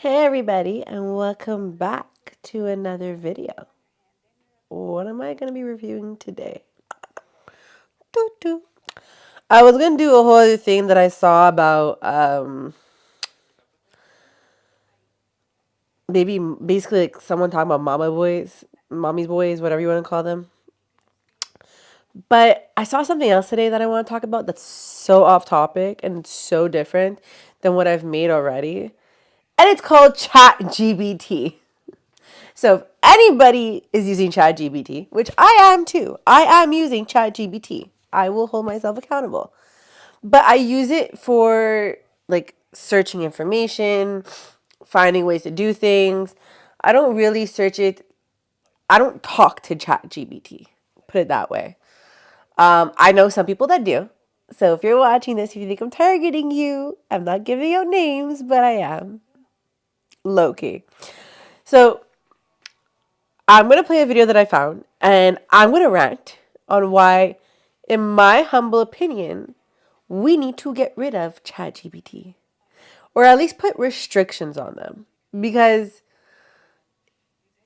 Hey everybody, and welcome back to another video. What am I going to be reviewing today? Doo-doo. I was going to do a whole other thing that I saw about maybe basically like someone talking about mommy's boys, whatever you want to call them. But I saw something else today that I want to talk about that's so off topic and so different than what I've made already. And it's called ChatGPT. So if anybody is using ChatGPT, which I am too, I am using ChatGPT. I will hold myself accountable. But I use it for like searching information, finding ways to do things. I don't really search it. I don't talk to ChatGPT. Put it that way. I know some people that do. So if you're watching this, if you think I'm targeting you, I'm not giving out names, but I am. Low key. So I'm going to play a video that I found and I'm going to rant on why, in my humble opinion, we need to get rid of ChatGPT or at least put restrictions on them because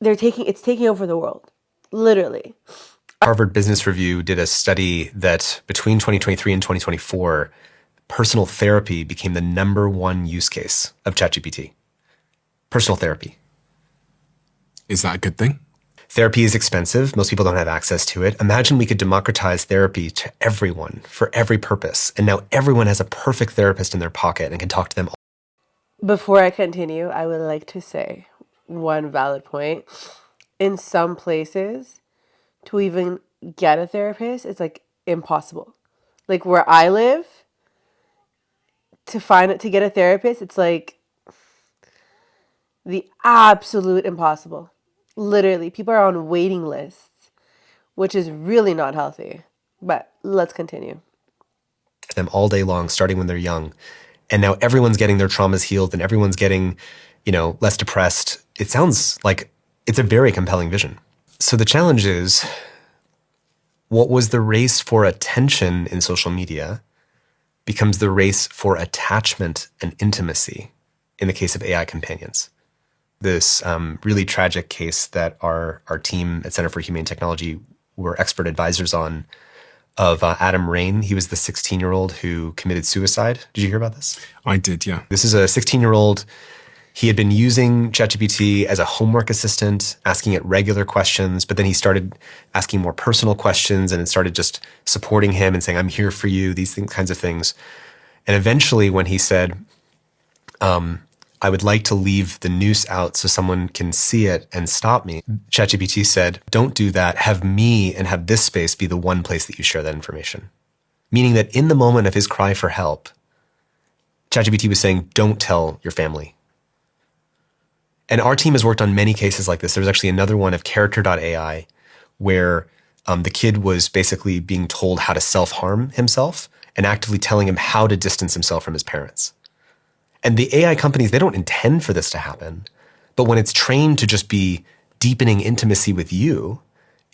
it's taking over the world. Literally. Harvard Business Review did a study that between 2023 and 2024, personal therapy became the #1 use case of ChatGPT. Personal therapy. Is that a good thing? Therapy is expensive. Most people don't have access to it. Imagine we could democratize therapy to everyone for every purpose. And now everyone has a perfect therapist in their pocket and can talk to them. Before I continue, I would like to say one valid point. In some places, to even get a therapist, it's like impossible. Like where I live, to get a therapist, it's like the absolute impossible. Literally, people are on waiting lists, which is really not healthy. But let's continue. Them all day long, starting when they're young. And now everyone's getting their traumas healed and everyone's getting, less depressed. It sounds like it's a very compelling vision. So the challenge is, what was the race for attention in social media becomes the race for attachment and intimacy in the case of AI companions. This really tragic case that our team at Center for Humane Technology were expert advisors on of Adam Rain. He was the 16-year-old who committed suicide. Did you hear about this? I did, yeah. This is a 16-year-old. He had been using ChatGPT as a homework assistant, asking it regular questions, but then he started asking more personal questions and it started just supporting him and saying, I'm here for you, kinds of things. And eventually when he said, I would like to leave the noose out so someone can see it and stop me, ChatGPT said, don't do that. Have me and have this space be the one place that you share that information. Meaning that in the moment of his cry for help, ChatGPT was saying, don't tell your family. And our team has worked on many cases like this. There was actually another one of Character.ai where the kid was basically being told how to self-harm himself and actively telling him how to distance himself from his parents. And the AI companies, they don't intend for this to happen. But when it's trained to just be deepening intimacy with you,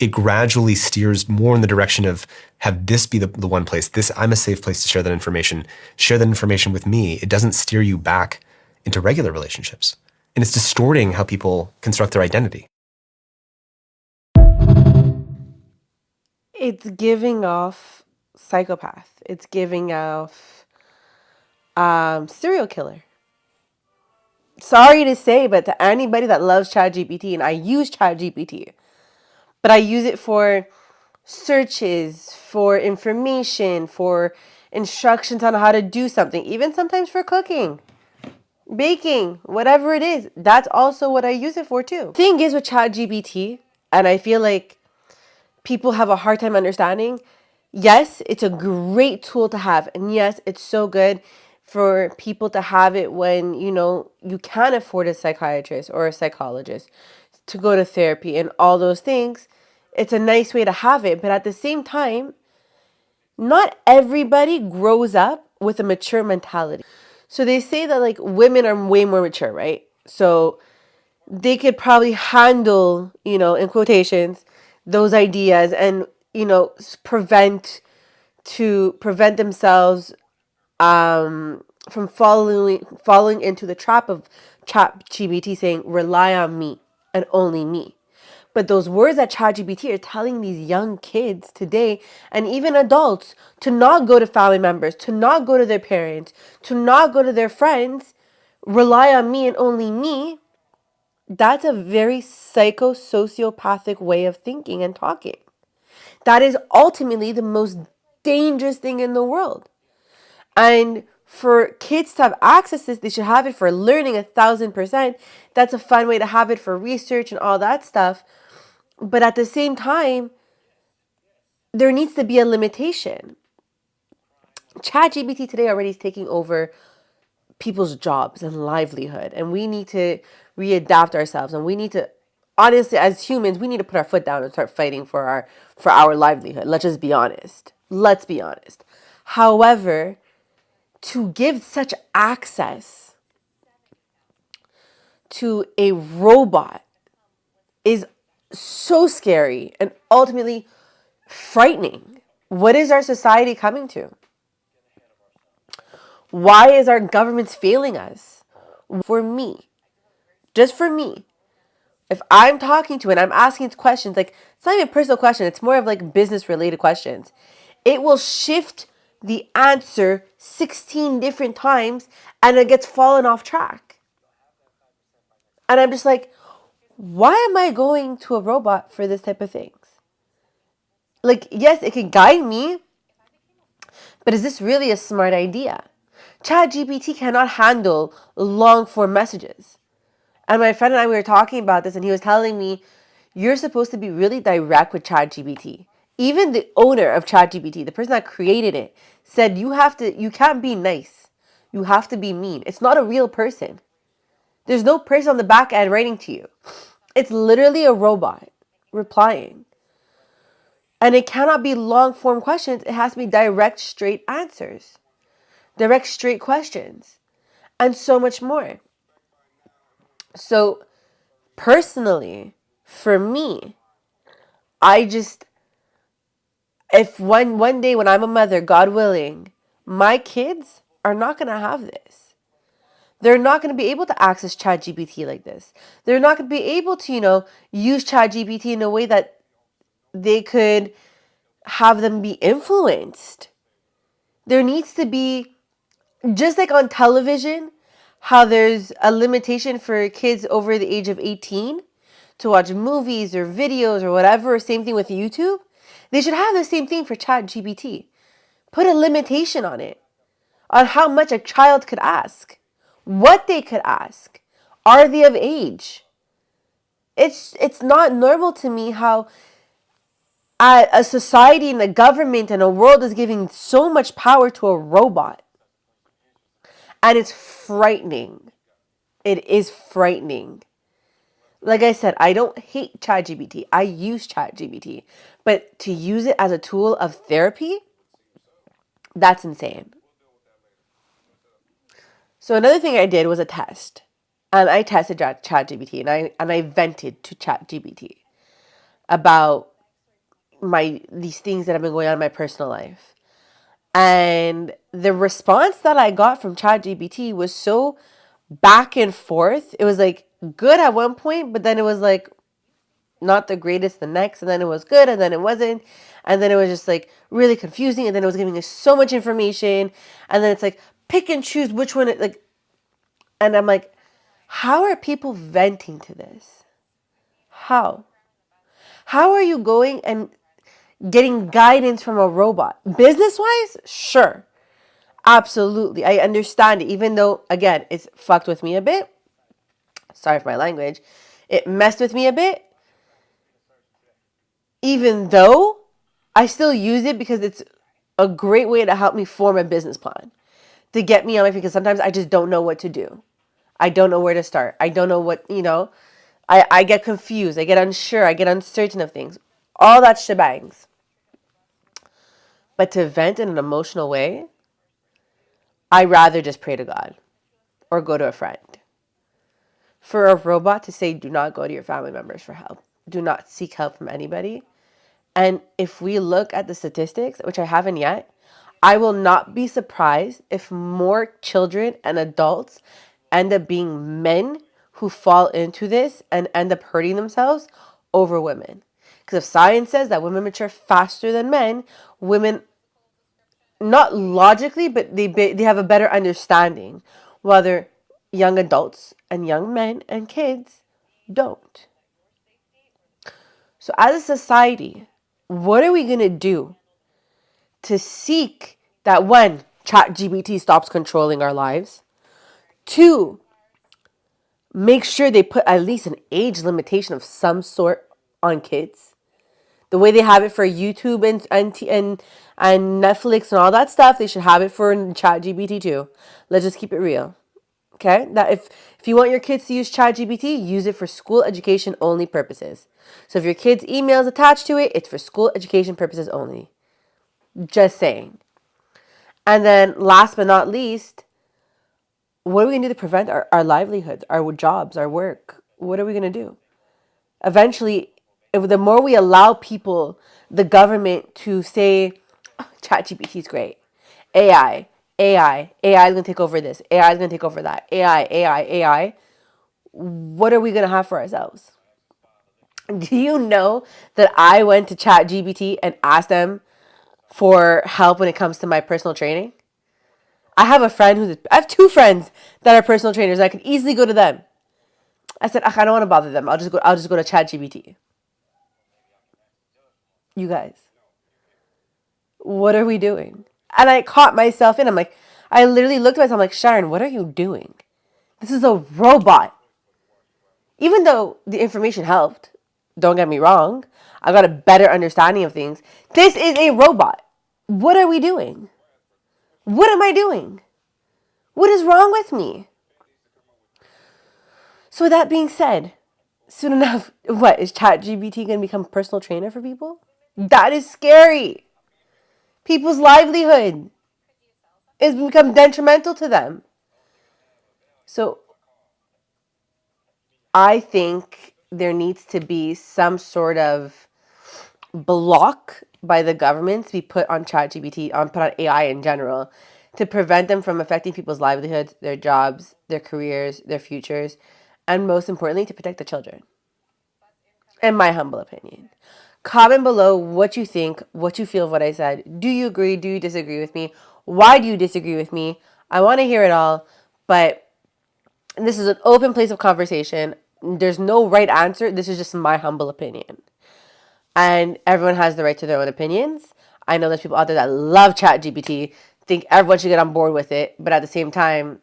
it gradually steers more in the direction of have this be the one place. I'm a safe place to share that information. Share that information with me. It doesn't steer you back into regular relationships. And it's distorting how people construct their identity. It's giving off psychopath. It's giving off serial killer. Sorry to say, but to anybody that loves ChatGPT, and I use ChatGPT, but I use it for searches, for information, for instructions on how to do something, even sometimes for cooking, baking, whatever it is. That's also what I use it for too. Thing is with ChatGPT, and I feel like people have a hard time understanding, yes, it's a great tool to have. And yes, it's so good for people to have it when, you can't afford a psychiatrist or a psychologist to go to therapy and all those things. It's a nice way to have it. But at the same time, not everybody grows up with a mature mentality. So they say that like women are way more mature, right? So they could probably handle, in quotations, those ideas and, prevent themselves from falling into the trap of ChatGPT saying, rely on me and only me. But those words that ChatGPT are telling these young kids today, and even adults, to not go to family members, to not go to their parents, to not go to their friends, rely on me and only me, that's a very sociopathic way of thinking and talking. That is ultimately the most dangerous thing in the world. And for kids to have access to this, they should have it for learning 1,000%. That's a fun way to have it for research and all that stuff. But at the same time, there needs to be a limitation. ChatGPT today already is taking over people's jobs and livelihood, and we need to readapt ourselves, and we need to, honestly, as humans, we need to put our foot down and start fighting for our livelihood. Let's just be honest. Let's be honest. However, to give such access to a robot is so scary and ultimately frightening. What is our society coming to? Why is our governments failing us? For me, just for me, if I'm talking to it and I'm asking it questions, like it's not even a personal question, it's more of like business related questions. It will shift the answer 16 different times and it gets fallen off track. And I'm just like, why am I going to a robot for this type of things? Like, yes, it can guide me, but is this really a smart idea? ChatGPT cannot handle long form messages. And my friend and I, we were talking about this, and he was telling me, you're supposed to be really direct with ChatGPT. Even the owner of ChatGPT, the person that created it, said you can't be nice. You have to be mean. It's not a real person. There's no person on the back end writing to you. It's literally a robot replying. And it cannot be long form questions. It has to be direct, straight answers, direct, straight questions, and so much more. So, personally, for me, if one day when I'm a mother, God willing, my kids are not going to have this. They're not going to be able to access ChatGPT like this. They're not going to be able to, use ChatGPT in a way that they could have them be influenced. There needs to be, just like on television, how there's a limitation for kids over the age of 18 to watch movies or videos or whatever. Same thing with YouTube. They should have the same thing for ChatGPT. Put a limitation on it, on how much a child could ask, what they could ask. Are they of age? It's not normal to me how a society and a government and a world is giving so much power to a robot. And it's frightening. It is frightening. Like I said, I don't hate ChatGPT. I use ChatGPT. But to use it as a tool of therapy, that's insane. So another thing I did was a test. And I tested ChatGPT and I vented to ChatGPT about these things that have been going on in my personal life. And the response that I got from ChatGPT was so back and forth. It was like good at one point, but then it was like not the greatest the next, and then it was good, and then it wasn't, and then it was just like really confusing, and then it was giving us so much information, and then it's like pick and choose which one and I'm like, how are people venting to this? How are you going and getting guidance from a robot? Business wise, sure, absolutely, I understand it, even though again it's fucked with me a bit. Sorry for my language. It messed with me a bit. Even though I still use it because it's a great way to help me form a business plan, to get me on my feet, because sometimes I just don't know what to do. I don't know where to start. I don't know I get confused. I get unsure. I get uncertain of things. All that shebangs. But to vent in an emotional way, I rather just pray to God or go to a friend. For a robot to say, do not go to your family members for help. Do not seek help from anybody. And if we look at the statistics, which I haven't yet, I will not be surprised if more children and adults end up being men who fall into this and end up hurting themselves over women. Because if science says that women mature faster than men, women, not logically, but they have a better understanding, whether young adults and young men and kids don't. So as a society, what are we going to do to seek that, one, ChatGPT stops controlling our lives, two, make sure they put at least an age limitation of some sort on kids, the way they have it for YouTube and Netflix and all that stuff, they should have it for ChatGPT too. Let's just keep it real. Okay? That if you want your kids to use ChatGPT, use it for school education only purposes. So if your kid's email is attached to it, it's for school education purposes only. Just saying. And then last but not least, what are we going to do to prevent our livelihoods, our jobs, our work? What are we going to do? Eventually, if the more we allow people, the government to say, oh, ChatGPT is great. AI is going to take over this. AI is going to take over that. AI. What are we going to have for ourselves? Do you know that I went to ChatGPT and asked them for help when it comes to my personal training? I have two friends that are personal trainers. I could easily go to them. I said, I don't want to bother them. I'll just go to ChatGPT. You guys, what are we doing? And I caught myself in. I literally looked at myself. I'm like, Sharon, what are you doing? This is a robot. Even though the information helped, don't get me wrong, I got a better understanding of things. This is a robot. What are we doing? What am I doing? What is wrong with me? So with that being said, soon enough, what, is ChatGPT going to become a personal trainer for people? That is scary. People's livelihood has become detrimental to them. So I think there needs to be some sort of block by the government to be put on ChatGPT, put on AI in general, to prevent them from affecting people's livelihoods, their jobs, their careers, their futures, and most importantly, to protect the children. In my humble opinion. Comment below what you think, what you feel of what I said. Do you agree? Do you disagree with me? Why do you disagree with me? I want to hear it all, but this is an open place of conversation. There's no right answer. This is just my humble opinion. And everyone has the right to their own opinions. I know there's people out there that love ChatGPT, think everyone should get on board with it, but at the same time,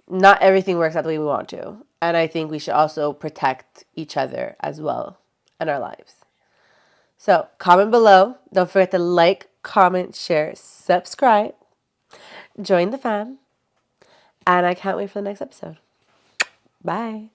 not everything works out the way we want to. And I think we should also protect each other as well in our lives. So comment below. Don't forget to like, comment, share, subscribe, join the fam. And I can't wait for the next episode. Bye.